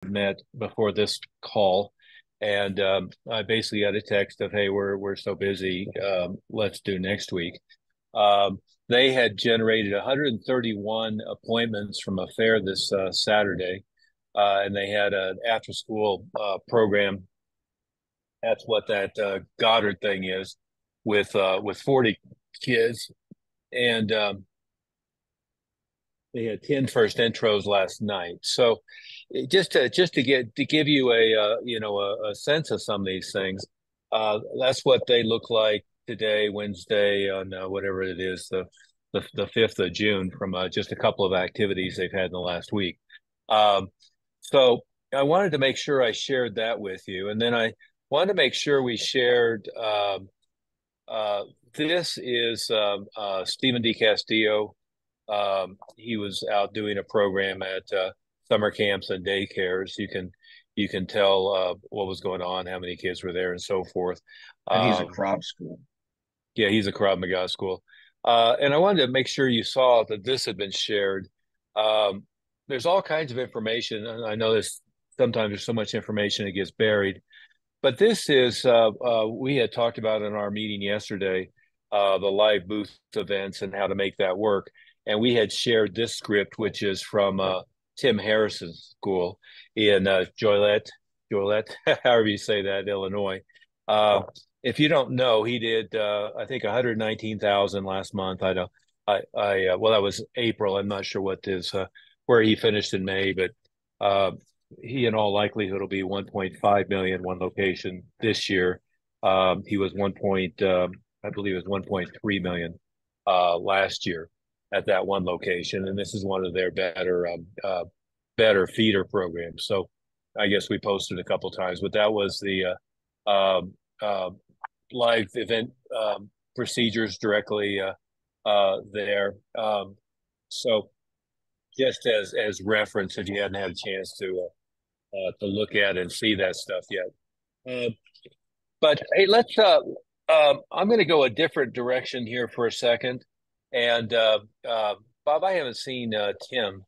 met before this call, and I basically got a text of, "Hey, we're so busy. Let's do next week." They had generated 131 appointments from a fair this Saturday, and they had an after-school program. That's what that Goddard thing is, with 40 kids, and they had 10 first intros last night. So just to give you a sense of some of these things, that's what they look like today, Wednesday, on whatever it is, the 5th of June, from just a couple of activities they've had in the last week. Um, so I wanted to make sure I shared that with you, and then I wanted to make sure we shared. Uh, this is Stephen D. Castillo. He was out doing a program at summer camps and daycares. You can tell what was going on, how many kids were there, and so forth. And he's a Um, Krav school. yeah, he's a Krav Maga school, and I wanted to make sure you saw that this had been shared. Um, there's all kinds of information, and I know this sometimes there's so much information it gets buried. But this is we had talked about in our meeting yesterday, the live booth events and how to make that work. And we had shared this script, which is from Tim Harrison's school in Joliet, however you say that, Illinois. Uh, if you don't know, he did I think 119,000 last month. I don't. Well, that was April. I'm not sure what his where he finished in May, but uh, he in all likelihood will be 1.5 million one location this year. He was I believe it was 1.3 million last year at that one location, and this is one of their better feeder programs. So I guess we posted a couple times, but that was the um, uh, live event procedures directly there. So just as reference, if you hadn't had a chance to look at and see that stuff yet. But hey, let's. I'm going to go a different direction here for a second. And Bob, I haven't seen Tim.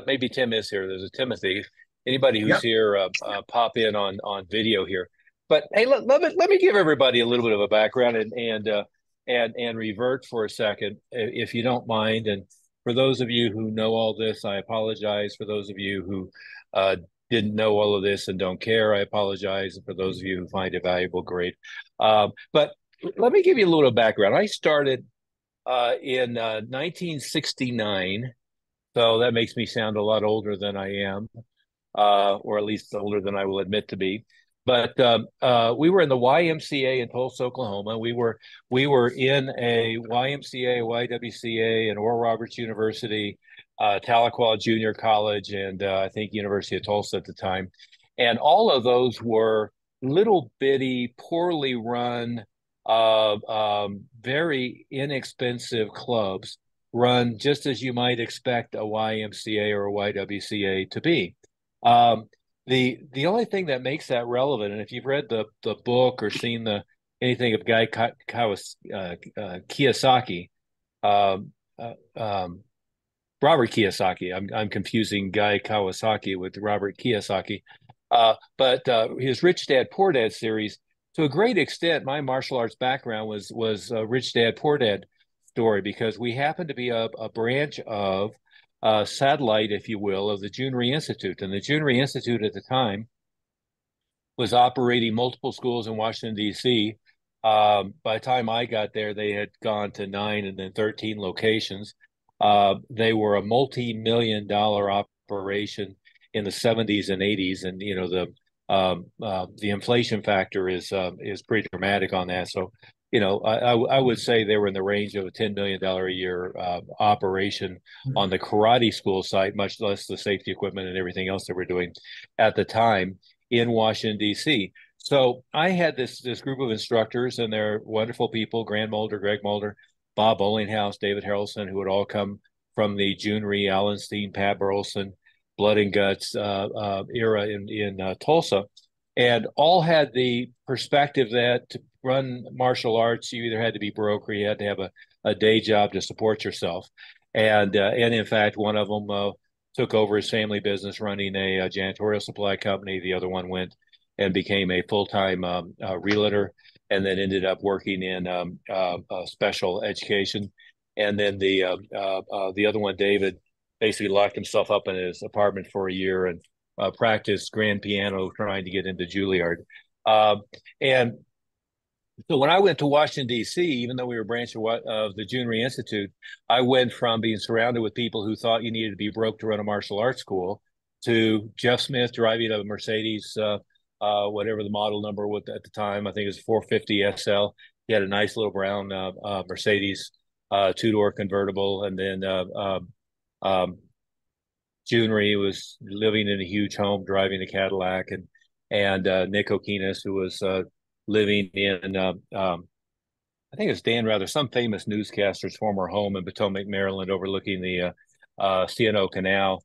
Maybe Tim is here. There's a Timothy. Anybody who's Yep. here, pop in on video here. But hey, let me give everybody a little bit of a background and revert for a second, if you don't mind. And for those of you who know all this, I apologize. For those of you who didn't know all of this and don't care, I apologize. And for those of you who find it valuable, great. But let me give you a little background. I started in 1969, so that makes me sound a lot older than I am, or at least older than I will admit to be. But we were in the YMCA in Tulsa, Oklahoma. We were in a YMCA, YWCA, and Oral Roberts University, Tahlequah Junior College, and I think University of Tulsa at the time. And all of those were little bitty, poorly run, very inexpensive clubs, run just as you might expect a YMCA or a YWCA to be. Um, the only thing that makes that relevant, and if you've read the book or seen the anything of Kiyosaki, um, Robert Kiyosaki, I'm confusing Guy Kawasaki with Robert Kiyosaki, but his Rich Dad Poor Dad series, to a great extent, my martial arts background was Rich Dad Poor Dad story, because we happen to be a branch of satellite, if you will, of the Junri Institute. And the Junri Institute at the time was operating multiple schools in Washington, D.C. By the time I got there, they had gone to 9 and then 13 locations. They were a multi-million dollar operation in the 70s and 80s. And, the inflation factor is pretty dramatic on that. So, I would say they were in the range of a $10 million a year operation on the karate school site, much less the safety equipment and everything else that we're doing at the time in Washington, D.C. So I had this group of instructors, and they're wonderful people: Grant Mulder, Greg Mulder, Bob Bowlinghouse, David Harrelson, who had all come from the Junri, Allenstein, Pat Burleson, Blood and Guts era in Tulsa, and all had the perspective that to run martial arts, you either had to be broke or you had to have a day job to support yourself. And in fact, one of them took over his family business running a janitorial supply company. The other one went and became a full-time realtor, and then ended up working in special education. And then the other one, David, basically locked himself up in his apartment for a year and practiced grand piano, trying to get into Juilliard. Uh, and so when I went to Washington, D.C., even though we were a branch of the June Rhee Institute, I went from being surrounded with people who thought you needed to be broke to run a martial arts school to Jeff Smith driving a Mercedes, whatever the model number was at the time. I think it was 450 SL. He had a nice little brown Mercedes two-door convertible. And then um, June Rhee was living in a huge home, driving a Cadillac. And Nick Okinas, who was living in I think it's Dan Rather, some famous newscaster's former home in Potomac, Maryland, overlooking the C&O Canal,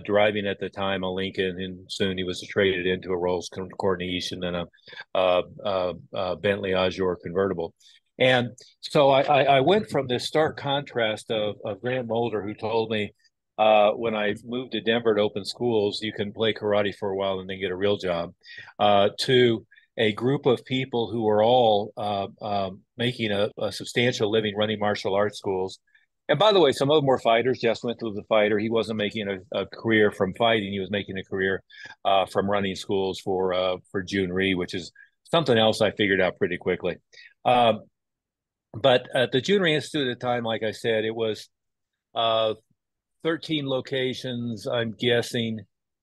driving at the time a Lincoln, and soon he was traded into a Rolls Corniche and then a Bentley Azure convertible. And so I went from this stark contrast of Grant Mulder, who told me when I moved to Denver to open schools, you can play karate for a while and then get a real job, to a group of people who were all making a substantial living running martial arts schools. And by the way, some of them were fighters. Jess went through the fighter. He wasn't making a career from fighting. He was making a career from running schools for June Rhee, which is something else I figured out pretty quickly. But at the June Rhee Institute at the time, like I said, it was 13 locations, I'm guessing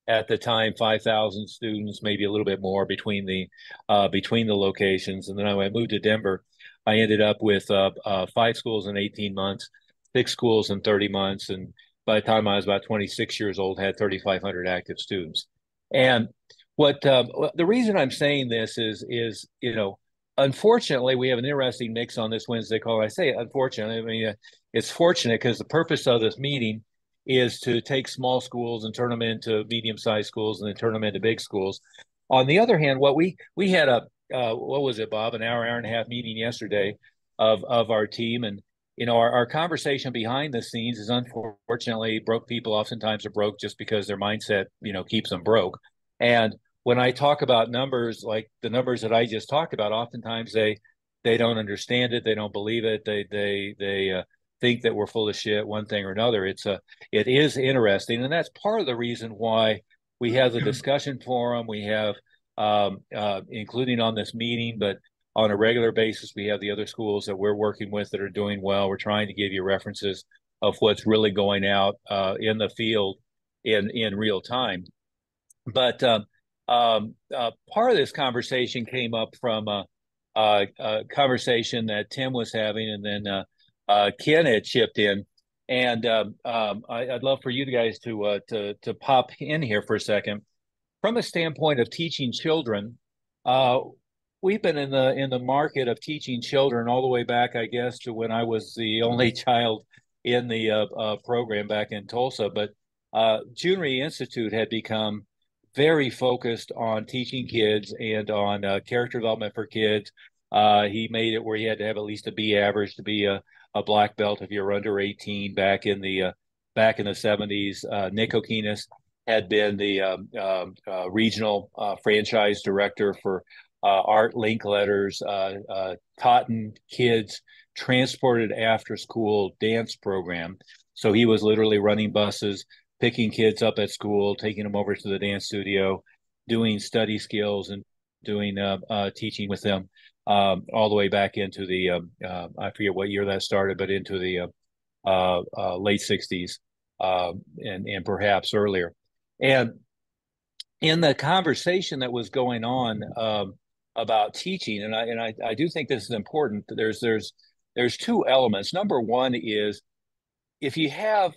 at the time 5,000 students, maybe a little bit more between the locations. And then when I moved to Denver, I ended up with 5 schools in 18 months, 6 schools in 30 months, and by the time I was about 26 years old, had 3,500 active students. And what the reason I'm saying this is unfortunately, we have an interesting mix on this Wednesday call. I say unfortunately, I mean it's fortunate because the purpose of this meeting is to take small schools and turn them into medium-sized schools and then turn them into big schools. On the other hand, what we had a what was it, Bob? An hour and a half meeting yesterday of our team, and our conversation behind the scenes is unfortunately broke people oftentimes are broke just because their mindset keeps them broke. And when I talk about numbers like the numbers that I just talked about, oftentimes they don't understand it, they don't believe it, they think that we're full of shit, one thing or another. It is interesting, and that's part of the reason why we have the discussion forum. We have, including on this meeting, but on a regular basis, we have the other schools that we're working with that are doing well. We're trying to give you references of what's really going out in the field in real time. But part of this conversation came up from a conversation that Tim was having, and then Ken had chipped in, and I'd love for you guys to pop in here for a second. From a standpoint of teaching children, we've been in the market of teaching children all the way back, I guess, to when I was the only child in the program back in Tulsa. But June Rhee Institute had become very focused on teaching kids and on character development for kids. He made it where he had to have at least a B average to be a black belt if you're under 18 back in the 70s. Nick Okinas had been the regional franchise director for Art Linkletter's Totten Kids Transported After School Dance Program. So he was literally running buses, picking kids up at school, taking them over to the dance studio, doing study skills and doing teaching with them. All the way back into the I forget what year that started, but into the late 60s and perhaps earlier. And in the conversation that was going on about teaching, and I do think this is important. There's two elements. Number one is if you have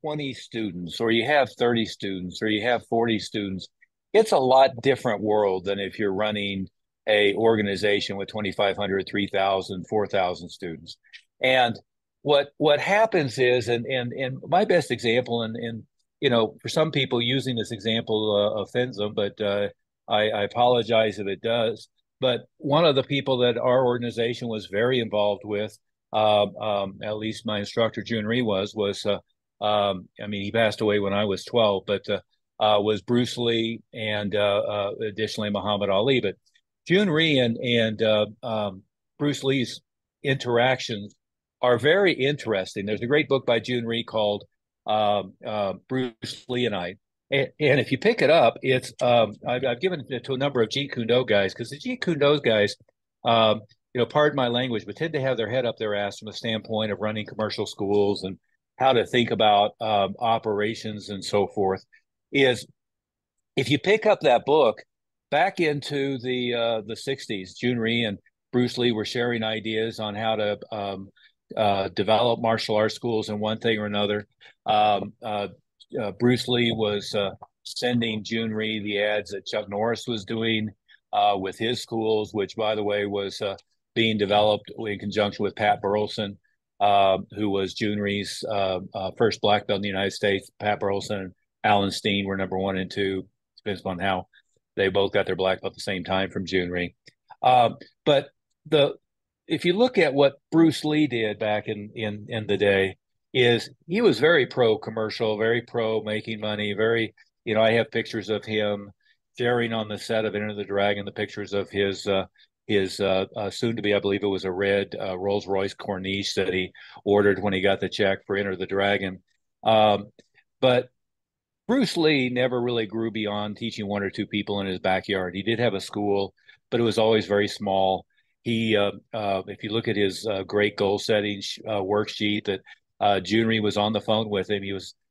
20 students or you have 30 students or you have 40 students, it's a lot different world than if you're running a organization with 2,500, 3,000, 4,000 students. And what happens is, and my best example, and for some people using this example offends them, but I apologize if it does. But one of the people that our organization was very involved with, at least my instructor June Rhee was I mean, he passed away when I was 12, but was Bruce Lee and additionally Muhammad Ali. But Jun Rhee and Bruce Lee's interactions are very interesting. There's a great book by Jun Rhee called Bruce Lee and I. And if you pick it up, it's I've given it to a number of Jeet Kune Do guys because the Jeet Kune Do guys, pardon my language, but tend to have their head up their ass from the standpoint of running commercial schools and how to think about operations and so forth. Is if you pick up that book back into the 60s, Jun Rhee and Bruce Lee were sharing ideas on how to develop martial arts schools in one thing or another. Bruce Lee was sending Jun Rhee the ads that Chuck Norris was doing with his schools, which, by the way, was being developed in conjunction with Pat Burleson, who was Jun Rhee's first black belt in the United States. Pat Burleson and Alan Steen were number 1 and 2. Depends on how they both got their black belt at the same time from Jun Rhee. But the if you look at what Bruce Lee did back in the day, is he was very pro commercial, very pro making money, very, I have pictures of him sharing on the set of Enter the Dragon, the pictures of his soon to be, I believe it was a red Rolls Royce Corniche that he ordered when he got the check for Enter the Dragon. But Bruce Lee never really grew beyond teaching 1 or 2 people in his backyard. He did have a school, but it was always very small. He, if you look at his great goal setting worksheet that Jun Rhee was on the phone with him.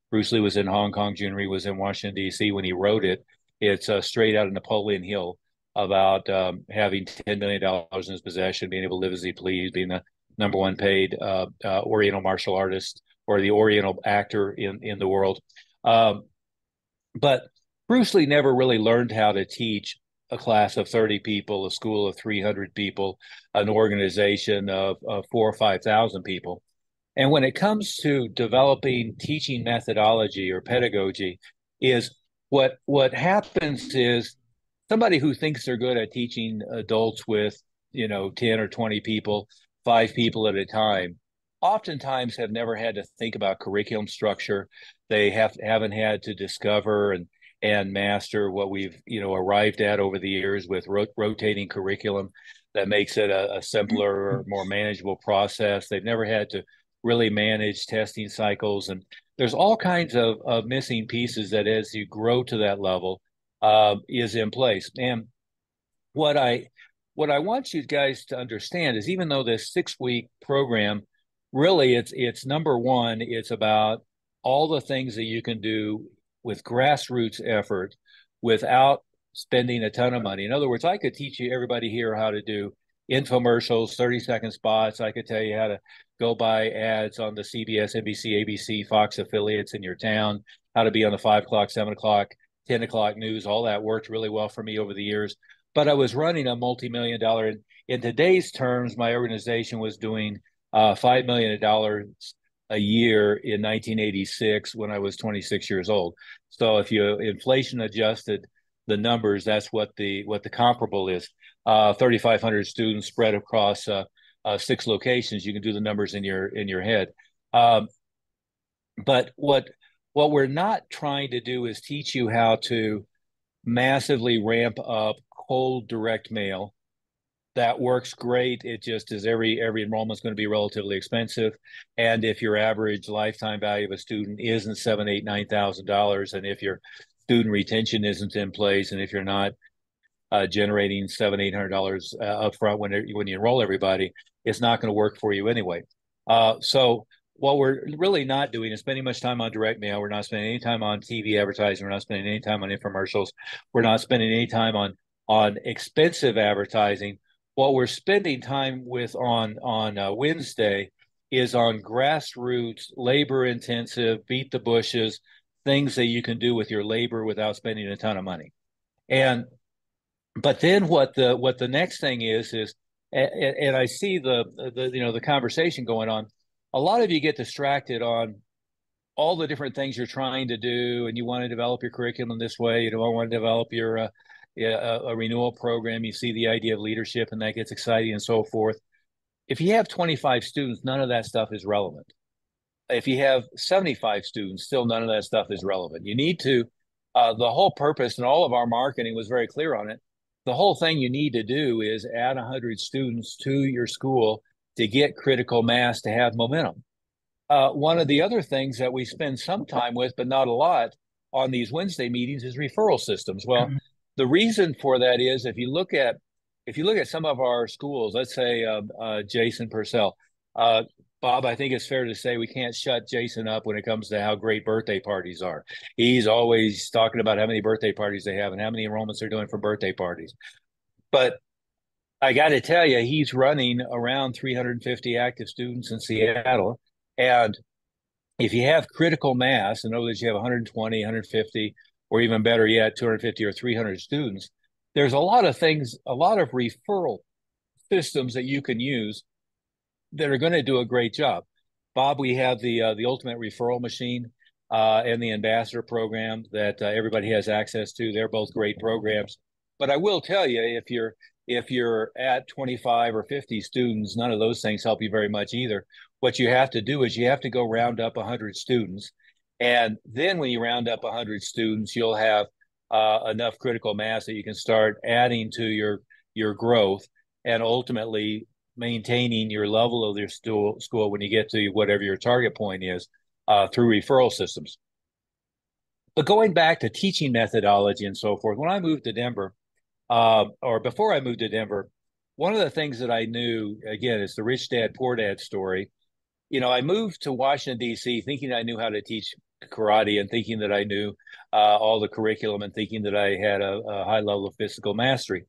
Bruce Lee was in Hong Kong. Jun Rhee was in Washington, D.C. when he wrote it. It's straight out of Napoleon Hill about having $10 million in his possession, being able to live as he pleased, being the #1 paid Oriental martial artist or the Oriental actor in the world. But Bruce Lee never really learned how to teach a class of 30 people, a school of 300 people, an organization of 4,000 or 5,000 people. And when it comes to developing teaching methodology or pedagogy, is what happens is somebody who thinks they're good at teaching adults with 10 or 20 people, 5 people at a time, oftentimes have never had to think about curriculum structure. They haven't had to discover and master what we've arrived at over the years with rotating curriculum that makes it a simpler, more manageable process. They've never had to really manage testing cycles, and there's all kinds of missing pieces that as you grow to that level is in place. And what I want you guys to understand is, even though this 6-week program, really it's #1, it's about all the things that you can do with grassroots effort without spending a ton of money. In other words, I could teach everybody here how to do infomercials, 30-second spots. I could tell you how to go buy ads on the CBS, NBC, ABC, Fox affiliates in your town, how to be on the 5 o'clock, 7 o'clock, 10 o'clock news. All that worked really well for me over the years. But I was running a multi-million-dollar, in today's terms, my organization was doing $5 million a year in 1986 when I was 26 years old. So if you inflation adjusted the numbers, that's what the comparable is. 3,500 students spread across 6 locations. You can do the numbers in your head. But what we're not trying to do is teach you how to massively ramp up cold direct mail. That works great. It just is every enrollment is going to be relatively expensive, and if your average lifetime value of a student isn't $7,000, $8,000, $9,000, and if your student retention isn't in place, and if you're not generating $700, $800 upfront when you enroll everybody, it's not going to work for you anyway. So what we're really not doing is spending much time on direct mail. We're not spending any time on TV advertising. We're not spending any time on infomercials. We're not spending any time on expensive advertising. What we're spending time with on Wednesday is on grassroots, labor-intensive, beat the bushes, things that you can do with your labor without spending a ton of money. But then what the next thing is, and I see the conversation going on. A lot of you get distracted on all the different things you're trying to do, and you want to develop your curriculum this way. You don't want to develop your a renewal program. You see the idea of leadership, and that gets exciting and so forth. If you have 25 students, none of that stuff is relevant. if you have 75 students, still none of that stuff is relevant. You need to, the whole purpose and all of our marketing was very clear on it. The whole thing you need to do is add 100 students to your school to get critical mass to have momentum. One of the other things that we spend some time with, but not a lot, on these Wednesday meetings is referral systems. Well, the reason for that is if you look at some of our schools, let's say Jason Purcell, Bob, I think it's fair to say we can't shut Jason up when it comes to how great birthday parties are. He's always talking about how many birthday parties they have and how many enrollments they're doing for birthday parties. But I got to tell you, he's running around 350 active students in Seattle. And if you have critical mass, in other words, you have 120, 150, or even better yet, 250 or 300 students, there's a lot of things, a lot of referral systems that you can use that are going to do a great job. Bob, we have the Ultimate Referral Machine and the Ambassador Program that everybody has access to. They're both great programs. But I will tell you, if you're at 25 or 50 students, none of those things help you very much either. What you have to do is you have to go round up 100 students. And then when you round up 100 students, you'll have enough critical mass that you can start adding to your growth and ultimately maintaining your level of your school when you get to whatever your target point is through referral systems. But going back to teaching methodology and so forth, when I moved to Denver, or before I moved to Denver, one of the things that I knew, again, is the rich dad, poor dad story. You know, I moved to Washington, D.C., thinking I knew how to teach karate and thinking that I knew all the curriculum and thinking that I had a high level of physical mastery.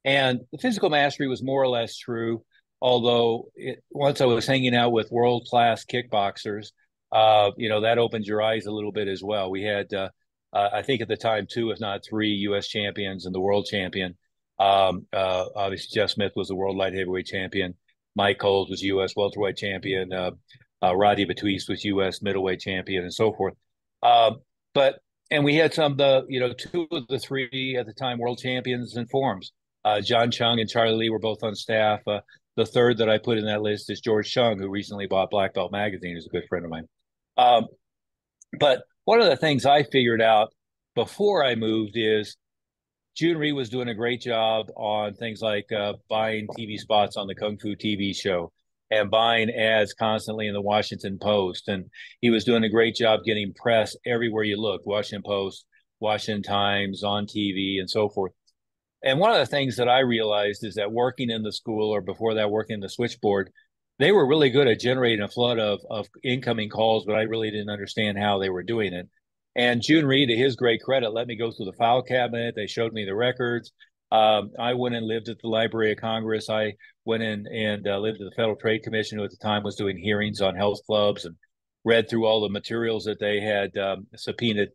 And the physical mastery was more or less true, although once I was hanging out with world-class kickboxers, that opened your eyes a little bit as well. We had, I think at the time, two, if not three, U.S. champions and the world champion. Obviously, Jeff Smith was the world light heavyweight champion. Mike Coles was U.S. welterweight champion. Roddy Batiste was U.S. middleweight champion, and so forth. But and we had some two of the three at the time world champions in forms. John Chung and Charlie Lee were both on staff. The third that I put in that list is George Chung, who recently bought Black Belt Magazine, who's a good friend of mine. But one of the things I figured out before I moved is June Rhee was doing a great job on things like buying TV spots on the Kung Fu TV show and buying ads constantly in the Washington Post. And he was doing a great job getting press everywhere you look, Washington Post, Washington Times, on TV, and so forth. And one of the things that I realized is that working in the school, or before that, working in the switchboard, they were really good at generating a flood of incoming calls, but I really didn't understand how they were doing it. And June Rhee, to his great credit, let me go through the file cabinet. They showed me the records. I went and lived at the Library of Congress. I went in and lived at the Federal Trade Commission, who at the time was doing hearings on health clubs, and read through all the materials that they had subpoenaed,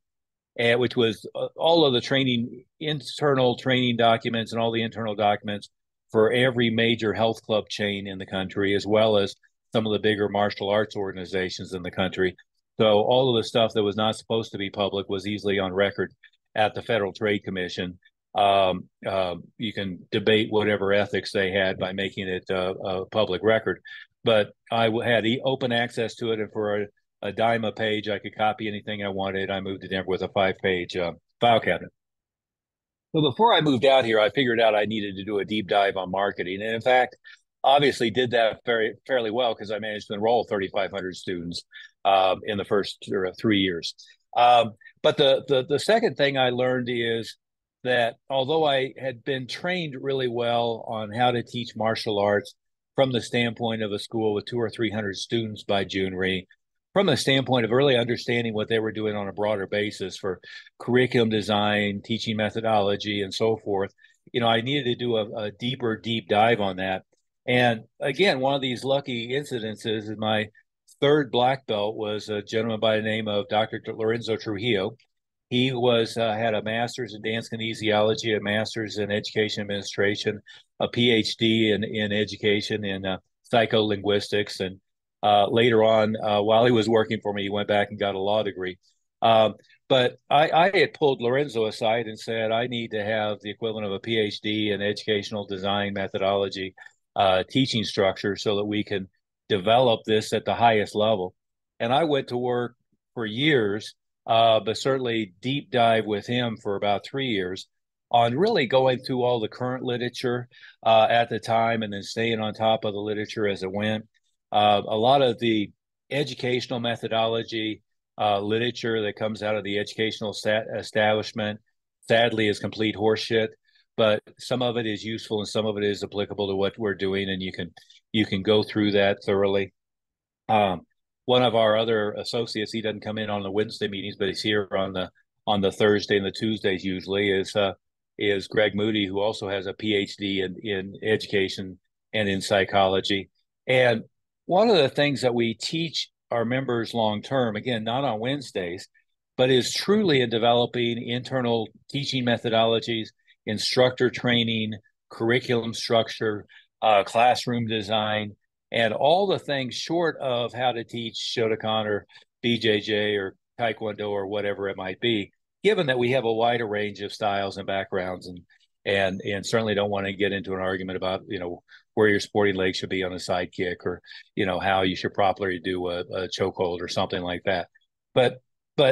and which was all of the training, internal training documents and all the internal documents for every major health club chain in the country, as well as some of the bigger martial arts organizations in the country. So all of the stuff that was not supposed to be public was easily on record at the Federal Trade Commission. You can debate whatever ethics they had by making it a public record, but I had open access to it, and for a dime a page, I could copy anything I wanted. I moved to Denver with a 5-page file cabinet. So before I moved out here, I figured out I needed to do a deep dive on marketing, and in fact, obviously did that fairly well because I managed to enroll 3,500 students in the first 3 years. But the second thing I learned is that although I had been trained really well on how to teach martial arts from the standpoint of a school with 200 or 300 students by June Rhee, from the standpoint of really understanding what they were doing on a broader basis for curriculum design, teaching methodology, and so forth, I needed to do a deep dive on that. And again, one of these lucky incidences is my third black belt was a gentleman by the name of Dr. Lorenzo Trujillo. He had a master's in dance kinesiology, a master's in education administration, a PhD in education in psycholinguistics, and later on, while he was working for me, he went back and got a law degree. But I had pulled Lorenzo aside and said, I need to have the equivalent of a PhD in educational design methodology, teaching structure, so that we can develop this at the highest level. And I went to work for years, but certainly deep dive with him for about 3 years on really going through all the current literature at the time and then staying on top of the literature as it went. A lot of the educational methodology literature that comes out of the educational establishment, sadly, is complete horseshit. But some of it is useful and some of it is applicable to what we're doing, and you can go through that thoroughly. Um, One of our other associates, he doesn't come in on the Wednesday meetings, but he's here on the Thursday and the Tuesdays usually. Is Greg Moody, who also has a PhD in education and in psychology. And one of the things that we teach our members long term, again, not on Wednesdays, but is truly in developing internal teaching methodologies, instructor training, curriculum structure, classroom design, and all the things short of how to teach Shotokan or BJJ or Taekwondo or whatever it might be, given that we have a wider range of styles and backgrounds, and certainly don't want to get into an argument about where your sporting leg should be on a side kick, or how you should properly do a chokehold or something like that. But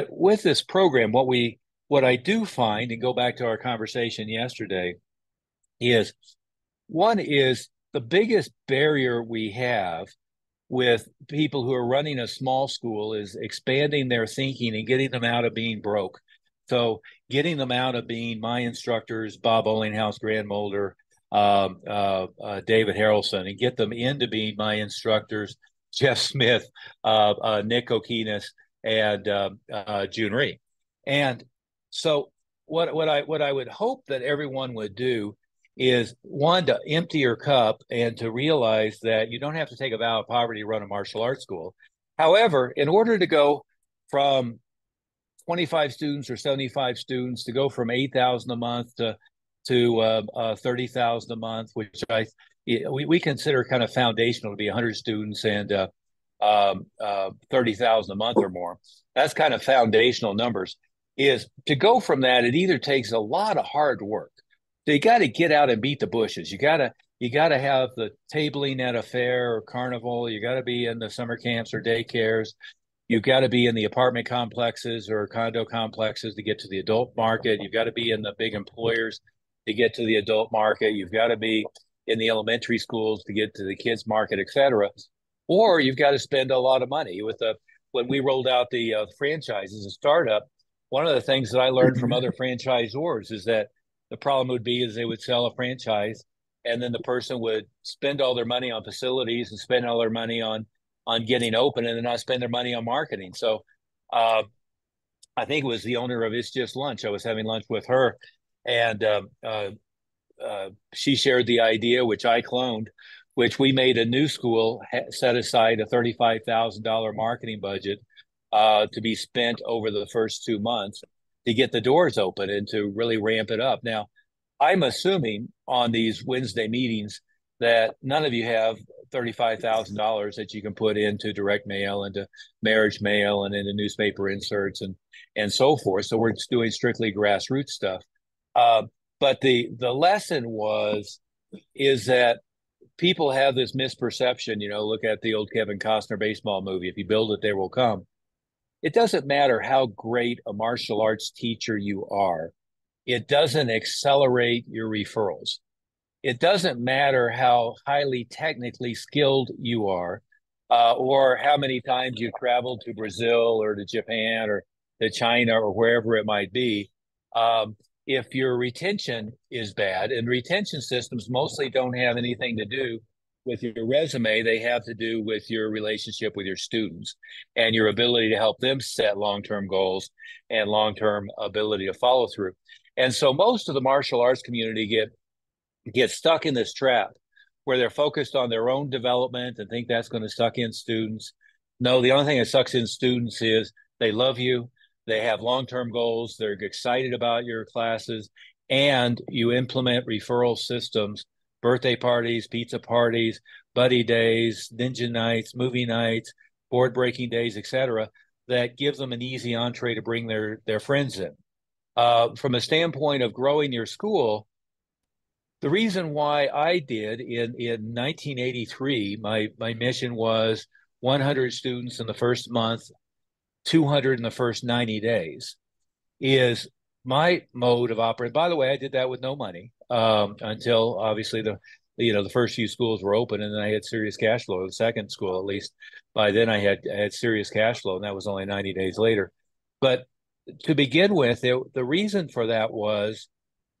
with this program, what I do find, and go back to our conversation yesterday, is one is the biggest barrier we have with people who are running a small school is expanding their thinking and getting them out of being broke. So getting them out of being my instructors, Bob Ollinghouse, Grant Mulder, David Harrelson, and get them into being my instructors, Jeff Smith, Nick Kokinas, and June Rhee. And so what I would hope that everyone would do is, one, to empty your cup and to realize that you don't have to take a vow of poverty to run a martial arts school. However, in order to go from 25 students or 75 students, to go from 8,000 a month to 30,000 a month, which we consider kind of foundational to be 100 students and 30,000 a month or more. That's kind of foundational numbers. Is to go from that, it either takes a lot of hard work. So you got to get out and beat the bushes. You gotta have the tabling at a fair or carnival. You got to be in the summer camps or daycares. You've got to be in the apartment complexes or condo complexes to get to the adult market. You've got to be in the big employers to get to the adult market. You've got to be in the elementary schools to get to the kids market, et cetera. Or you've got to spend a lot of money. When we rolled out the franchises, a startup, one of the things that I learned from other franchisors is that the problem would be is they would sell a franchise, and then the person would spend all their money on facilities and spend all their money on getting open, and then not spend their money on marketing. So uh, I think it was the owner of It's Just Lunch. I was having lunch with her, and she shared the idea, which I cloned, which we made a new school set aside a $35,000 marketing budget to be spent over the first 2 months to get the doors open and to really ramp it up. Now, I'm assuming on these Wednesday meetings that none of you have $35,000 that you can put into direct mail, into marriage mail, and into newspaper inserts and so forth. So we're just doing strictly grassroots stuff. Uh, but the lesson is that people have this misperception. Look at the old Kevin Costner baseball movie. If you build it, they will come. It doesn't matter how great a martial arts teacher you are. It doesn't accelerate your referrals. It doesn't matter how highly technically skilled you are, or how many times you traveled to Brazil or to Japan or to China or wherever it might be. If your retention is bad, and retention systems mostly don't have anything to do with your resume, they have to do with your relationship with your students and your ability to help them set long-term goals and long-term ability to follow through. And so most of the martial arts community get stuck in this trap where they're focused on their own development and think that's going to suck in students. No, the only thing that sucks in students is they love you, they have long-term goals, they're excited about your classes, and you implement referral systems, birthday parties, pizza parties, buddy days, ninja nights, movie nights, board breaking days, etc., that gives them an easy entree to bring their friends in. From a standpoint of growing your school, the reason why I did in 1983, my mission was 100 students in the first month, 200 in the first 90 days is my mode of operating. By the way, I did that with no money until obviously the first few schools were open, and then I had serious cash flow. The second school, at least by then, I had serious cash flow, and that was only 90 days later. But to begin with, the reason for that was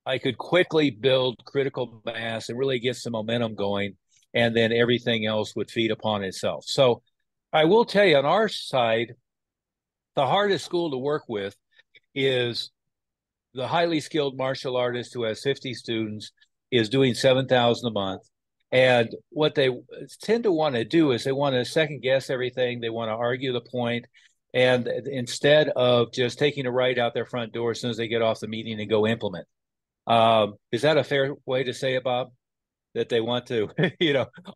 I could quickly build critical mass and really get some momentum going, and then everything else would feed upon itself. So I will tell you, on our side, the hardest school to work with is the highly skilled martial artist who has 50 students, is doing 7,000 a month. And what they tend to want to do is they want to second guess everything. They want to argue the point. And instead of just taking a right out their front door as soon as they get off the meeting and go implement. Is that a fair way to say it, Bob? That they want to,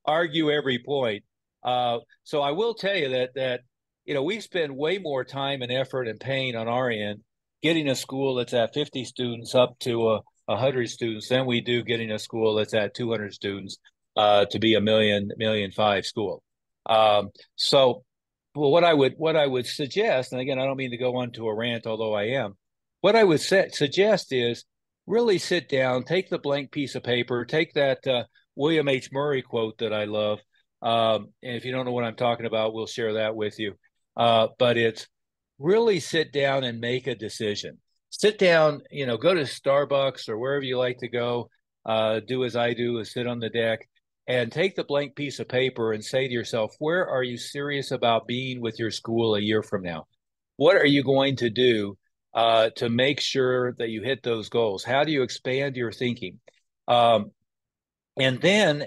argue every point. So I will tell you that we spend way more time and effort and pain on our end getting a school that's at 50 students up to 100 students than we do getting a school that's at 200 students to be a million five school. So, well, what I would suggest, and again, I don't mean to go on to a rant, although I am. What I would suggest is really sit down, take the blank piece of paper, take that William H. Murray quote that I love. And if you don't know what I'm talking about, we'll share that with you. But it's really sit down and make a decision. Sit down, go to Starbucks or wherever you like to go. Do as I do, is sit on the deck and take the blank piece of paper and say to yourself, where are you serious about being with your school a year from now? What are you going to do to make sure that you hit those goals? How do you expand your thinking? And then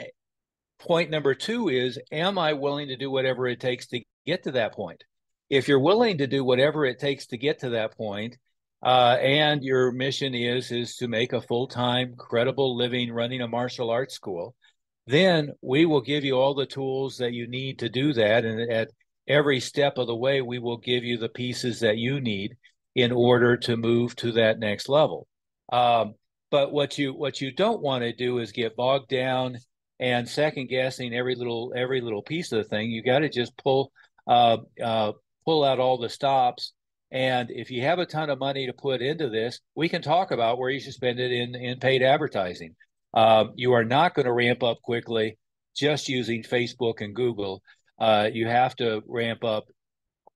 point number two is, am I willing to do whatever it takes to get to that point? If you're willing to do whatever it takes to get to that point, and your mission is to make a full-time, credible living running a martial arts school, then we will give you all the tools that you need to do that. And at every step of the way, we will give you the pieces that you need in order to move to that next level. But what you don't want to do is get bogged down and second guessing every little piece of the thing. You got to just pull out all the stops. And if you have a ton of money to put into this, we can talk about where you should spend it in paid advertising. You are not going to ramp up quickly just using Facebook and Google. You have to ramp up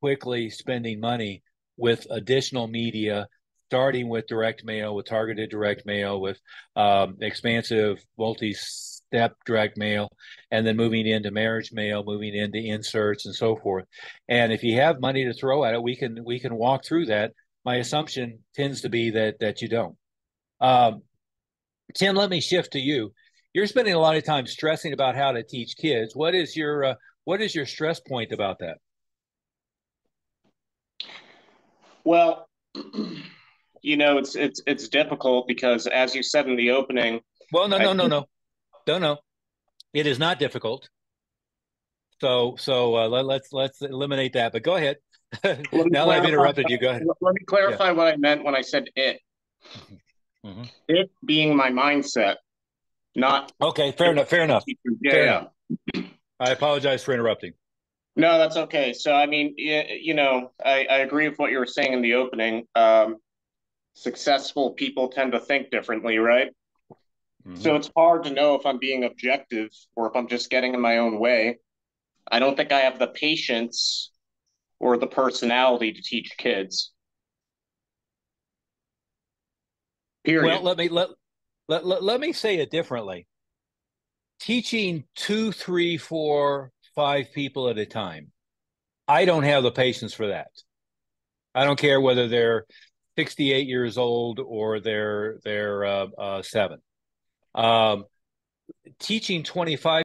quickly spending money with additional media, starting with direct mail, with targeted direct mail, with expansive multi-step direct mail, and then moving into marriage mail, moving into inserts and so forth. And if you have money to throw at it, we can walk through that. My assumption tends to be that you don't. Tim, let me shift to you. You're spending a lot of time stressing about how to teach kids. What is your stress point about that? Well, it's difficult because, as you said in the opening, Well, no, I no, no, think, no, no, no. It is not difficult. So let's eliminate that. But go ahead. let me Now that I've clarify. interrupted you, go ahead. Let me Yeah. clarify what I meant when I said it. Mhm. It being my mindset, not Okay, fair enough. Fair enough. teachers. Yeah, Fair enough. yeah. I apologize for interrupting. No, that's okay. So, I mean, I agree with what you were saying in the opening. Successful people tend to think differently, right? Hmm. So it's hard to know if I'm being objective or if I'm just getting in my own way. I don't think I have the patience or the personality to teach kids. Well, Period. let me say it differently. Teaching two, three, four, five people at a time. I don't have the patience for that. I don't care whether they're 68 years old or they're seven. Um, Teaching 25